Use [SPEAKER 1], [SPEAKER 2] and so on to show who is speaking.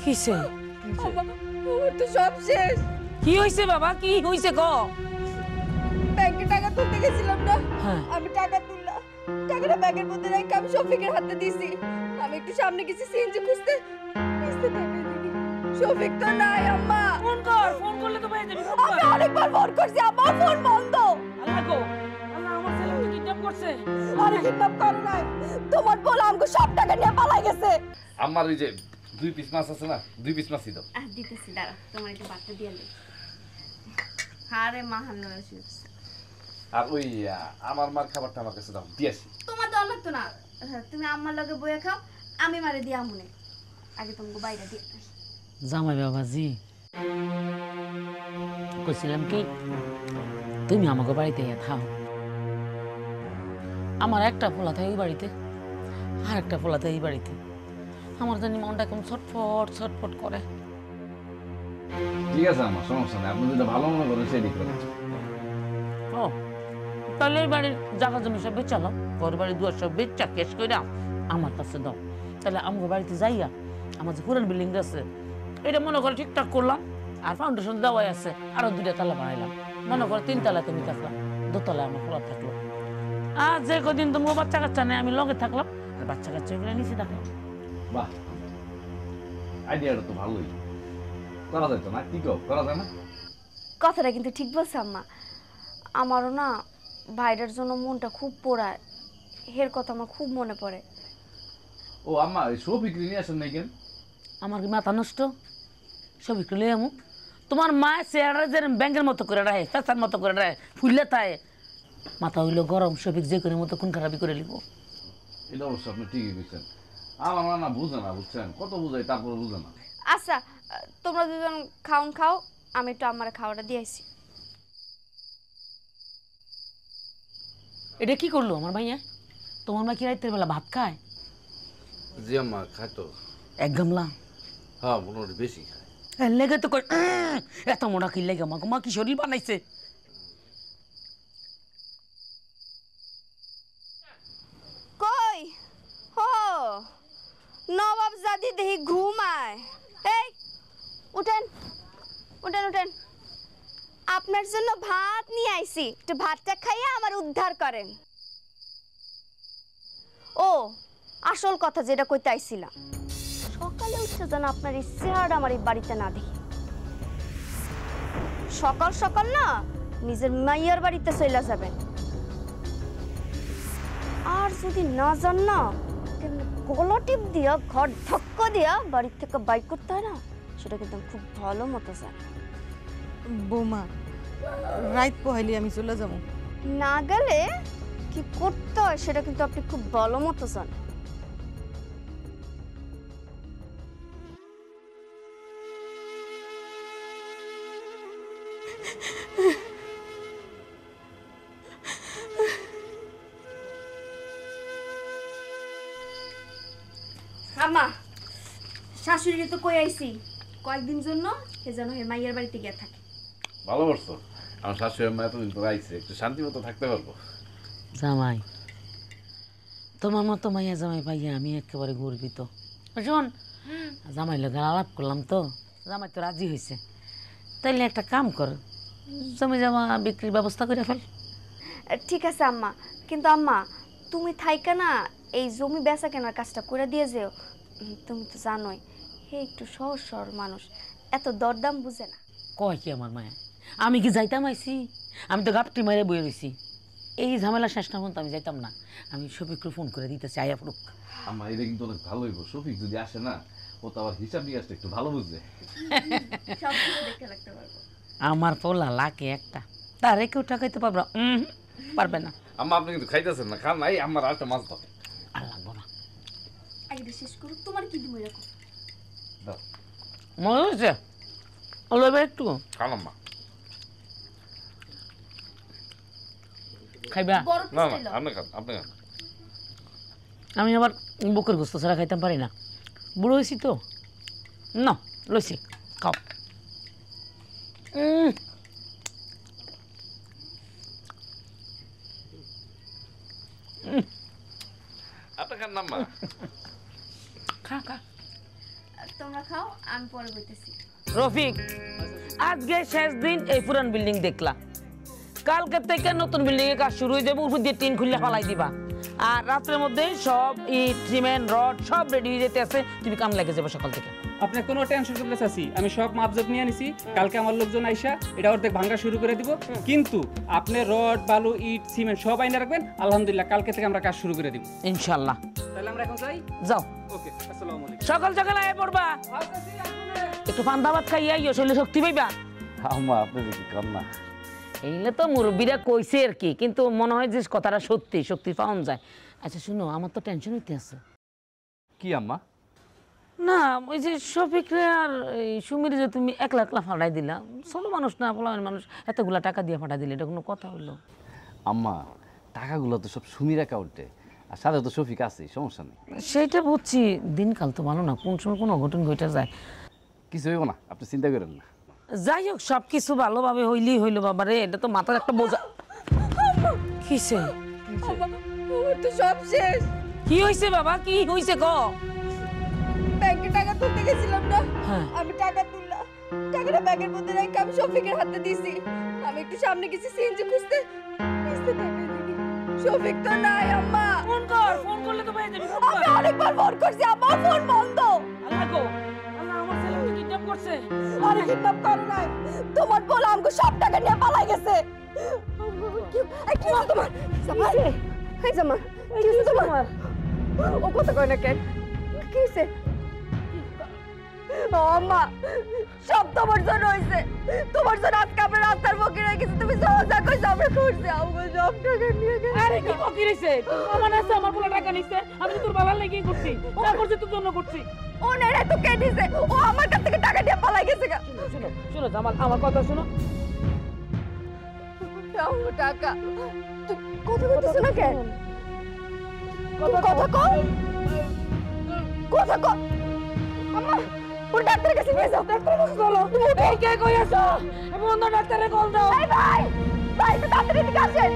[SPEAKER 1] কিসে
[SPEAKER 2] ওর তো সব শেষ।
[SPEAKER 1] কি হইছে বাবা, কি হইছে ক?
[SPEAKER 2] ব্যাংকে টাকা তুলতে গেছিলাম না,
[SPEAKER 1] হ্যাঁ।
[SPEAKER 2] আমি টাকা তুললাম, টাকাটা ব্যাগের মধ্যে রেখে আমি শফিকের হাতে দিছি। আমি একটু সামনে গেছি সিএনজি খুঁজতে, টাকা দিবি, শফিক তো নাই। আম্মা
[SPEAKER 1] ফোন কর, ফোন করলে তো পেয়ে যাবি।
[SPEAKER 2] আমি অনেকবার ফোন করছি, আমার ফোন বন্ধ।
[SPEAKER 1] আল্লাহ গো, আল্লাহ আমার ছেলেকে কিডন্যাপ করছে।
[SPEAKER 2] আরে কিডন্যাপ করে নাই, তোমার বল আমাকে সব টাকা নিয়ে পালাই গেছে।
[SPEAKER 3] আমার ওই যে 2 পিস মাছ আছে না, 2 পিস মাছই দাও।
[SPEAKER 2] দিতেছি, দাঁড়া তোমার একটু বার্তা দিয়ে লে। আরে মাহান্ন আসিস।
[SPEAKER 3] আর ওই আমার মার খাবারটা আমার কাছে দাও, দিয়েছি।
[SPEAKER 2] তোমার দল লাগতো না, তুমি আম্মার লগে বইয়া খাও, আমি মারে দিয়া মনে আগে তোমাকে বাইরে দিয়ে।
[SPEAKER 1] জামাই বাবাজি, কইছিলাম কি তুমি আমাকে বাড়িতে থাও। আমার একটা পোলা থাকে ওই বাড়িতে, আর একটা পোলা থাকে এই বাড়িতে। আমার জানি মনটা কেমন ছটফট ছটফট করে।
[SPEAKER 3] ঠিক আছে আমার সমস্যা নেই, আপনি যেটা ভালো মনে করেন সেটাই করেন।
[SPEAKER 1] ও তাহলে এই বাড়ির জায়গা জমি সব বেচালো, ঘর বাড়ি দুয়ার সব বেচা কেস করে আমার কাছে দাও। তাহলে আমার বাড়িতে যাইয়া আমার যে পুরান বিল্ডিং আছে এটা মনে করে ঠিকঠাক করলাম, আর ফাউন্ডেশন দেওয়াই আছে, আরো 2টা তালা বানাইলাম। মনে করো 3 তালা তুমি থাকলাম, 2 তলায় আমার খোলা থাকলো। আর যে কদিন তোমার বাচ্চা কাচ্চা নেই আমি লগে থাকলাম, আর বাচ্চা কাচ্চা এগুলো নিচে থাকলাম।
[SPEAKER 3] বাহ, আইডিয়াটা তো ভালোই, করা যায় তো না? কি করা যায় না?
[SPEAKER 2] কথাটা কিন্তু ঠিক বলছে আম্মা। আমারও না ভাইটার জন্য মনটা খুব পোড়ায়, এর কথা আমার খুব মনে পড়ে।
[SPEAKER 3] ও আম্মা, এই সব বিক্রি নিয়ে আসেন নাই কেন?
[SPEAKER 1] আমার কি মাথা নষ্ট? সব একটু লই আমু। তোমার মা চেয়ারে যে ব্যাংকের মতো করে রাখে, পেঁচার মতো করে রাখে, ফুললে তাই মাথা হইলো গরম, সবিক যে করে মতো খুন খারাপি করে লিব।
[SPEAKER 3] এটা অবশ্য আপনি ঠিকই বুঝছেন। আমার মা না বুঝে না, বুঝছেন, কত বুঝাই তারপরে বুঝে না।
[SPEAKER 2] আচ্ছা, তোমরা দুজন খাও, আমি একটু আমার খাওয়াটা দিয়ে আসি।
[SPEAKER 1] এটা কি করলো আমার ভাইয়া? তোমার মা কি রাতের বেলা ভাত খায়?
[SPEAKER 3] জি আম্মা, খায় তো।
[SPEAKER 1] 1 গামলা?
[SPEAKER 3] হ্যাঁ, মোটামুটি বেশি খায়।
[SPEAKER 1] লেগে তো কই এত মোটা কি লেগে আমাকে মা কি শরীর বানাইছে?
[SPEAKER 2] কই হো নবাব জাদি দেহি ঘুমায়। এই উঠেন উঠেন উঠেন, আপনার জন্য ভাত নিয়ে আইছি, একটু ভাতটা খাইয়ে আমার উদ্ধার করেন। ও আসল কথা যেটা কইতে আইছিলাম, সকালে উঠছে যেন আপনার এই চেহারাটা আমার এই বাড়িতে না দেখি। সকাল সকাল না নিজের মাইয়ার বাড়িতে চলে যাবেন, আর যদি না যান না গলা টিপ দিয়া ঘর ধাক্কা দিয়া বাড়ির থেকে বাইক করতে হয় না, সেটা কিন্তু আমি খুব ভালো মতো জানি।
[SPEAKER 4] বৌমা, রাইত পোহাইলে আমি চলে যাবো।
[SPEAKER 2] না গেলে কি করতে হয় সেটা কিন্তু আপনি খুব ভালো মতো জানেন। আম্মা, শাশুড়ি তো কই আইছি কয়েকদিন জন্য, এ যেন হে মাইয়ার বাড়িতে গিয়ে থাকে।
[SPEAKER 3] ভালো করছো, আমার শাশুড়ি আম্মা এতদিন পর আইছে, একটু শান্তি মতো থাকতে পারবো।
[SPEAKER 1] জামাই, তোমার মতো মাইয়া জামাই পাইয়া আমি একেবারে গর্বিত। শোন, জামাই লোক আলাপ করলাম তো, জামাই তো রাজি হয়েছে। তাইলে একটা কাম কর, জমি জমা বিক্রির ব্যবস্থা করে ফেল।
[SPEAKER 2] ঠিক আছে আম্মা, কিন্তু আম্মা তুমি থাইকা না এই জমি বেচা কেনার কাজটা করে দিয়ে যেও। তুমি তো জানোই হে একটু সহজ সরল মানুষ, এত দরদাম বুঝে না।
[SPEAKER 1] কয় কি আমার মায়া, আমি কি যাইতাম আইছি? আমি তো গাপটি মারে বয়ে রয়েছি। এই ঝামেলা শেষ না পর্যন্ত আমি যাইতাম না। আমি শফিককে ফোন করে দিতেছি আয়া পড়ুক।
[SPEAKER 3] আম্মা, এটা কিন্তু অনেক ভালো হইব। শফিক যদি আসে না, ও তো আবার হিসাব নিকাশটা একটু ভালো বুঝবে।
[SPEAKER 2] সব কিছু দেখে রাখতে পারবো।
[SPEAKER 1] আমার পোলা লাকে একটা, তারে কেউ ঠকাইতে পারবে? পারবে না।
[SPEAKER 3] আম্মা, আপনি কিন্তু খাইতেছেন না, খান নাই। আমার আরেকটা মাছ দাও।
[SPEAKER 1] আর লাগবো না,
[SPEAKER 2] আগে শেষ করুক, তোমার কি দিব এরকম।
[SPEAKER 3] দাও,
[SPEAKER 1] মনে হয়েছে লইবে একটু
[SPEAKER 3] খান আম্মা।
[SPEAKER 1] খাইবা?
[SPEAKER 2] বড়
[SPEAKER 3] না
[SPEAKER 2] পিস
[SPEAKER 3] না, আপনি খান, আপনি খান।
[SPEAKER 1] আমি আবার বুকের গোস্ত ছাড়া খাইতাম পারি না, বুড়ো হয়েছি তো। না লইছি, খাও।
[SPEAKER 3] আপনি খান না আম্মা।
[SPEAKER 1] খা খা।
[SPEAKER 2] তোমরা খাও, আমি পরে বলতেছি।
[SPEAKER 1] রফিক, আজকে শেষ দিন এই পুরান বিল্ডিং দেখলা, কালকে থেকে নতুন বিল্ডিং এর কাজ শুরু হয়ে যাবে, উপর দিয়ে টিন খুলে ফালাই দিবা, আর রাতের মধ্যে সব ইট সিমেন্ট রড সব রেডি হয়ে যেতে আছে, তুমি কাম লেগে যাবে সকাল থেকে।
[SPEAKER 5] আপনি কোনো টেনশন করতে চাচ্ছি, আমি সব মাপজোপ নিয়ে নিছি, কালকে আমার লোকজন আইসা এটা অর্ধেক ভাঙা শুরু করে দিব, কিন্তু আপনি রড বালু ইট সিমেন্ট সব আইনা রাখবেন, আলহামদুলিল্লাহ কালকে থেকে আমরা কাজ শুরু করে দিব
[SPEAKER 1] ইনশাল্লাহ।
[SPEAKER 5] তাহলে আমরা এখন যাই।
[SPEAKER 1] যাও,
[SPEAKER 5] ওকে, আসসালামু আলাইকুম।
[SPEAKER 1] সকাল সকাল আয় পড়বা, একটু পান্তা ভাত খাইয়া আইও, শরীরে শক্তি পাইবা।
[SPEAKER 3] আম্মা আপনি দেখি কাম না।
[SPEAKER 1] এইগুলো তো মুরব্বীরা কইছে আর কি, কিন্তু মনে হয় যে কথাটা সত্যি, শক্তি পাওয়া যায়। আচ্ছা শুনো, আমার তো টেনশন হইতে আছে।
[SPEAKER 3] কি আম্মা?
[SPEAKER 1] না ওই যে শফিকরে আর এই সুমির যে তুমি একলা একলা ফাটাই দিলা, ছোট মানুষ না, পোলামের মানুষ, এতগুলা টাকা দিয়ে ফাটাই দিলে, এটা কোনো কথা হইলো?
[SPEAKER 3] আম্মা টাকাগুলো তো সব সুমির অ্যাকাউন্টে, আর সাথে তো শফিক আছে, সমস্যা নেই।
[SPEAKER 1] সেইটা বুঝছি, দিনকাল তো ভালো না, কোন সময় কোনো অঘটন ঘটে যায়।
[SPEAKER 3] কিছু হইব না, আপনি চিন্তা করেন না।
[SPEAKER 1] যাই হোক, সব কিছু ভালোভাবে হইলেই হইলো বাবা রে, এটা তো মাথার একটা বোঝা। কিসে?
[SPEAKER 4] তো সব শেষ।
[SPEAKER 1] কি হইছে বাবা, কি হইছে ক?
[SPEAKER 4] ব্যাংকে টাকা তুলতে গেছিলাম না,
[SPEAKER 1] হ্যাঁ।
[SPEAKER 4] আমি টাকা তুললাম, টাকাটা ব্যাগের মধ্যে রেখে আমি শফিকের হাতে দিছি। আমি একটু সামনে গেছি সিএনজি খুঁজতে, টাকা দিই, শফিক তো নাই। আম্মা
[SPEAKER 1] ফোন কর, ফোন করলে তো পেয়ে যাবি।
[SPEAKER 4] আমি অনেকবার ফোন করছি, আমার ফোন বন্ধ।
[SPEAKER 1] আল্লাহ গো, আল্লাহ আমার ছেলেকে কিডন্যাপ করছে।
[SPEAKER 4] আরে কিডন্যাপ করে নাই, তোমার বলা আমাকে সব টাকা নিয়ে পালাই গেছে। কি হইছে তোমার? জামাই, এই জামাই, কি হইছে তোমার? ও কথা কয় না কেন? কি হইছে? ও আম্মা, সব তোমার জন্য হইছে। তোমার জন্য আজকে আমরা রাস্তার মুখে রেখেছি, তুমি যা কইছো আমরা করছি, আমাকে সব টাকা নিয়ে গেছে।
[SPEAKER 1] আরে কি বকি রইছে? আমার আছে, আমার বলে টাকা নিছে, আমি তো তোর ভালো লাগি করছি, যা করছি তোর জন্য করছি।
[SPEAKER 4] ও নেড়ে তো কে দিছে, ও আমার কাছ থেকে টাকা নিয়ে পালাই গেছে।
[SPEAKER 1] শুনো শুনো জামাল, আমার কথা শুনো।
[SPEAKER 4] আমার টাকা তুই কথা কইতেছ না কেন? কথা কও, কথা কও। আম্মা, ওর ডাক্তারের কাছে নিয়ে যাও। ডাক্তারের কাছে চলো।
[SPEAKER 1] এই কে কই আছো? আমি অন্য ডাক্তারে কল দাও।
[SPEAKER 4] ভাই ভাই, ভাই তাড়াতাড়ি এদিকে আসেন।